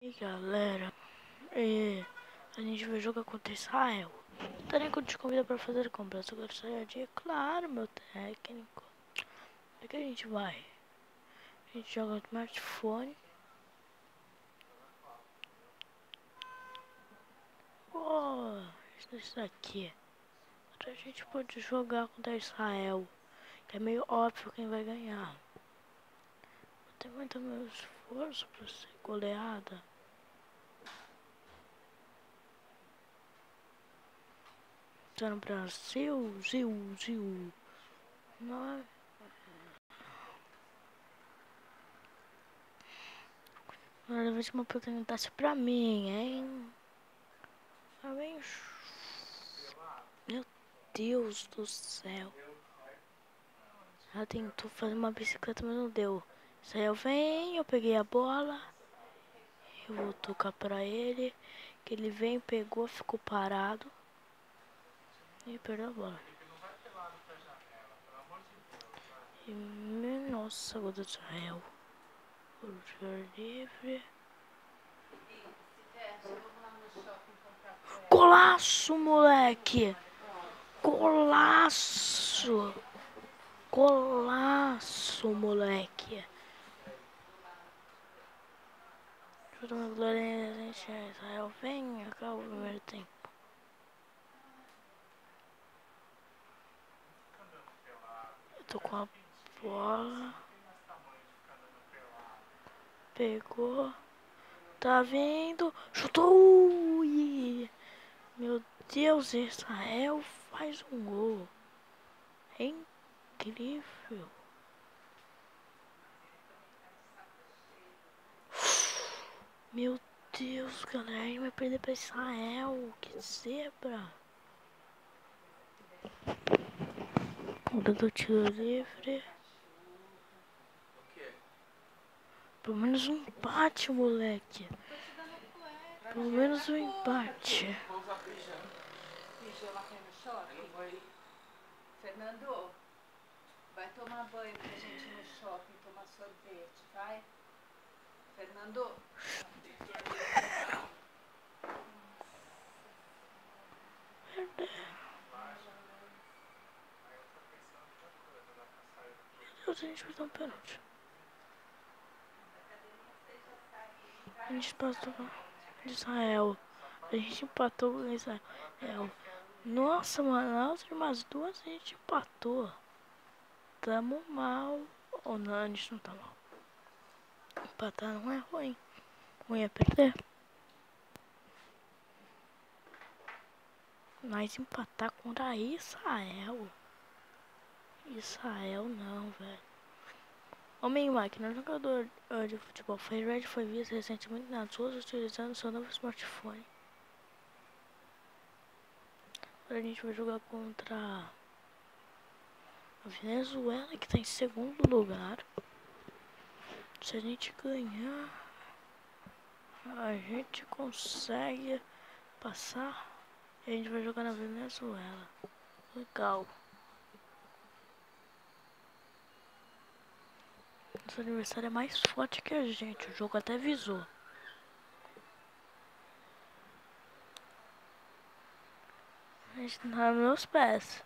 E galera, a gente vai jogar contra Israel. Técnico te convida para fazer compras. Eu gostaria de, claro, meu técnico. Onde é que a gente vai? A gente joga no smartphone. Oh, isso daqui. A gente pode jogar contra Israel, que é meio óbvio quem vai ganhar. Vou ter muito meu esforço para ser goleada. Tá no Brasil, Zil. Mas agora vai ter uma oportunidade pra mim, hein? Meu Deus do céu. Ela tentou fazer uma bicicleta, mas não deu. Israel vem, eu peguei a bola. Eu vou tocar pra ele. Que ele vem, pegou, ficou parado. E perdeu a bola. Nossa, gol do Israel. Livre. Golaço, moleque! Golaço! Golaço, moleque! Deixa eu dar uma glória, gente. Israel vem, acaba o primeiro tempo. Eu tô com a bola. Pegou. Tá vindo. Chutou. Ui. Meu Deus, Israel faz um gol. É incrível. Meu Deus, galera. A gente vai perder pra Israel. Que zebra. Dando tiro livre. Pelo menos um empate, moleque. Pelo menos um empate. Fernando, vai tomar banho pra gente ir no shopping tomar sorvete, vai? Fernando? Meu Deus, a gente vai dar um pênalti. A gente passou de Israel. A gente empatou com Israel. Nossa, mano, nas últimas duas a gente empatou. Tamo mal. Ou não, a gente não tá mal. Empatar não é ruim. Ruim é perder. Mas empatar contra Israel. Israel não, velho. Homem máquina, jogador de futebol Red foi visto recentemente nas ruas utilizando seu novo smartphone. Agora a gente vai jogar contra a Venezuela, que tá em segundo lugar. Se a gente ganhar, a gente consegue passar. E a gente vai jogar na Venezuela. Legal. Nosso adversário é mais forte que a gente. O jogo até visou. A gente tá nos meus pés.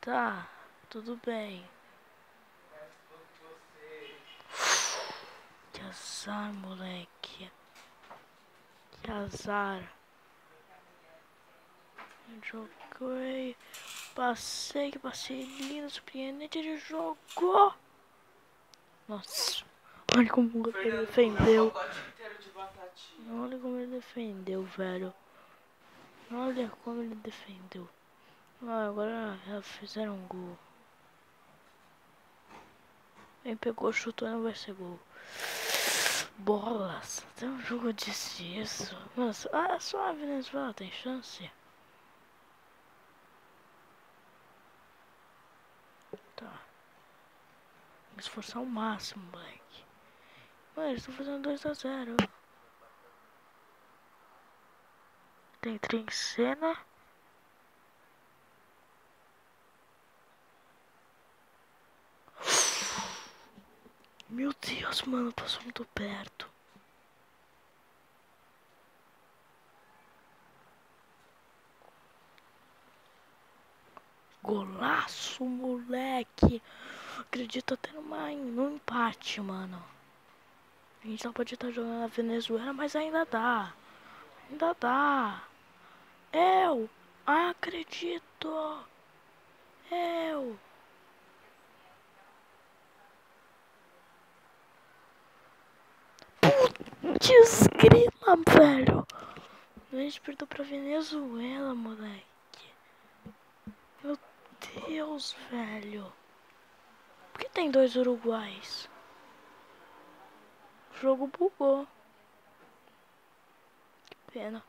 Tá, tudo bem. Que azar, moleque. Que azar. Joguei. Passei lindo, surpreendente. Ele jogou. Nossa. Olha como ele defendeu. Olha como ele defendeu, velho. Olha como ele defendeu. Ah, agora já fizeram um gol. Quem pegou, chutou, não vai ser gol. Bolas. Até um jogo disse isso. Nossa, só a Venezuela tem chance. Tá. Me esforçar ao máximo, moleque. Mano, eles estão fazendo 2-0. Tem Trincena. Meu Deus, mano, passou muito perto. golaço, moleque. Acredito até no empate, mano. A gente só pode estar jogando na Venezuela, mas ainda dá. Ainda dá. Eu acredito. Eu. Putz, grila, velho. A gente perdeu pra Venezuela, moleque. Meu Deus, velho. Por que tem 2 uruguais? O jogo bugou. Que pena.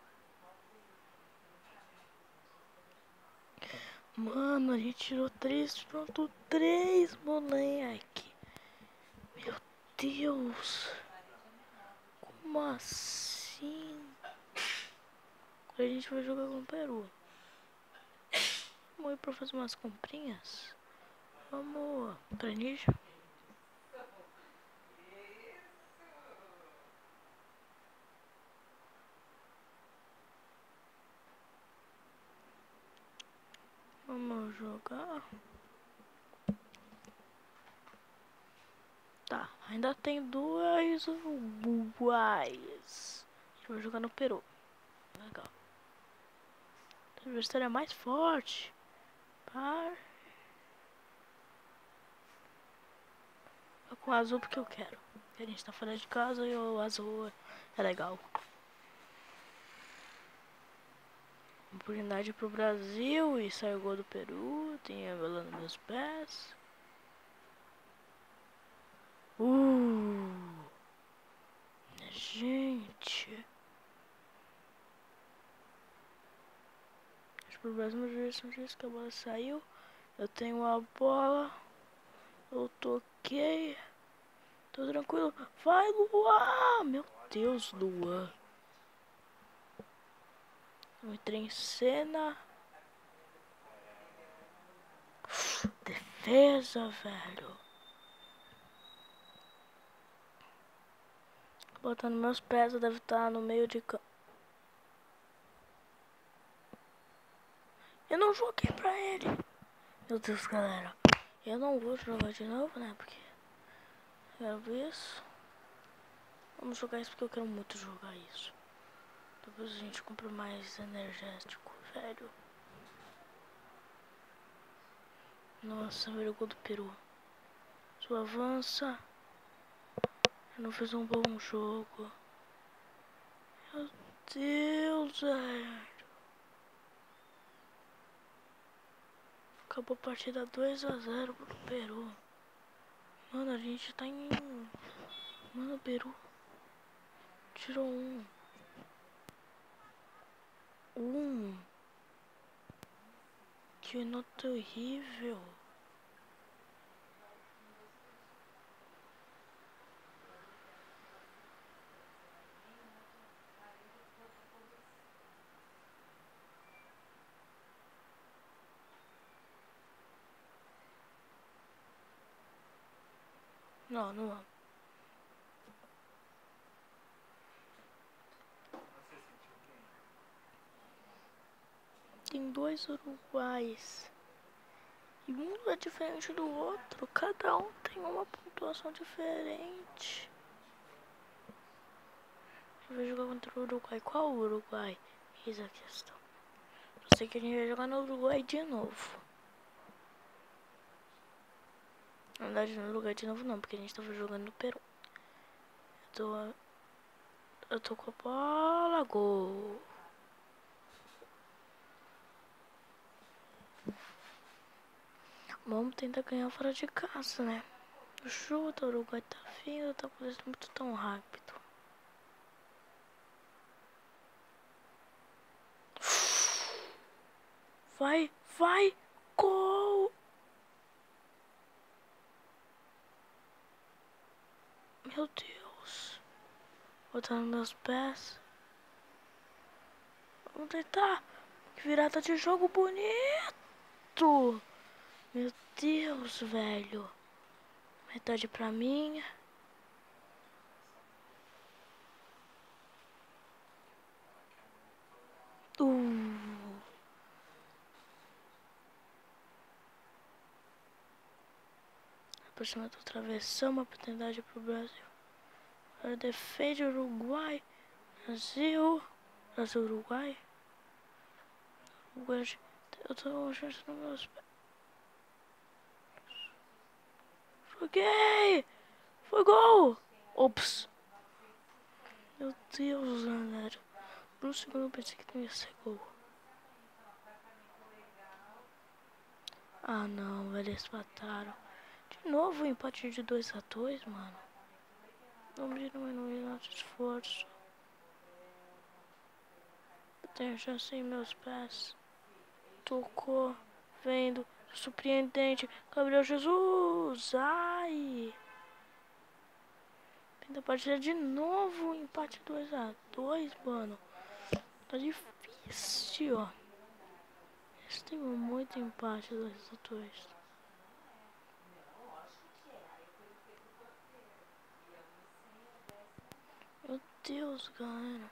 Mano, a gente tirou 3.3, moleque. Meu Deus. Como assim? Agora a gente vai jogar com o Peru. Vamos ir pra fazer umas comprinhas? Vamos pra Níger? Vamos jogar. Tá, ainda tem 2 uruguais. A gente vai jogar no Peru. Legal. O adversário é mais forte. Par. Vou com o azul porque eu quero. A gente tá fora de casa e o azul é legal. Oportunidade pro Brasil e sai o gol do Peru. Tem a bola nos meus pés. Gente. Acho que pro Brasil, meu juiz disse que a bola saiu. Eu tenho a bola. Eu toquei. Tô tranquilo. Vai, Luan! Meu Deus, Luan. Eu entrei em cena. Defesa, velho. Botando meus pés, deve estar no meio de campo. Eu não joguei pra ele. Meu Deus, galera. Eu não vou jogar de novo, né? Porque eu quero isso. Vamos jogar isso porque eu quero muito jogar isso. Depois a gente compra mais energético, velho. Nossa, velho, o gol do Peru. Só avança. Eu não fiz um bom jogo. Meu Deus, velho. Acabou a partida 2-0 pro Peru. Mano, a gente tá em... Mano, o Peru tirou um. Que nota horrível. Não, não vamos. Tem 2 uruguais. E um é diferente do outro. Cada um tem uma pontuação diferente. Eu vou jogar contra o Uruguai. Qual o Uruguai? Eis a questão. Eu sei que a gente vai jogar no Uruguai de novo. Na verdade, no Uruguai de novo não, porque a gente tava jogando no Peru. Eu tô com a bola. Gol. Vamos tentar ganhar fora de casa, né? Chuta, o Uruguai tá vindo, tá acontecendo muito tão rápido. Vai, vai, gol! Meu Deus. Botando meus pés. Vamos tentar. Que virada de jogo bonito. Meu Deus, velho. Metade pra mim. Uh. por cima do travessão, uma oportunidade pro Brasil. Agora defende o Uruguai. Brasil. Uruguai. Eu tô uma chance nos meus pés. Joguei! Foi gol! Ops! Meu Deus, galera. Por um segundo eu pensei que não ia ser gol. Ah não, velho, eles mataram. De novo o empate de 2-2, mano. Não diminuir nosso esforço. Eu tenho chance em meus pés. Tocou, vendo, surpreendente. Gabriel Jesus! Ai! Ainda partida de novo, empate 2-2, mano. Tá difícil, ó. Eles têm muito empate 2-2. Meu Deus, galera.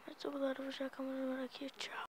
Mas, galera, eu vou já acabar aqui. Tchau.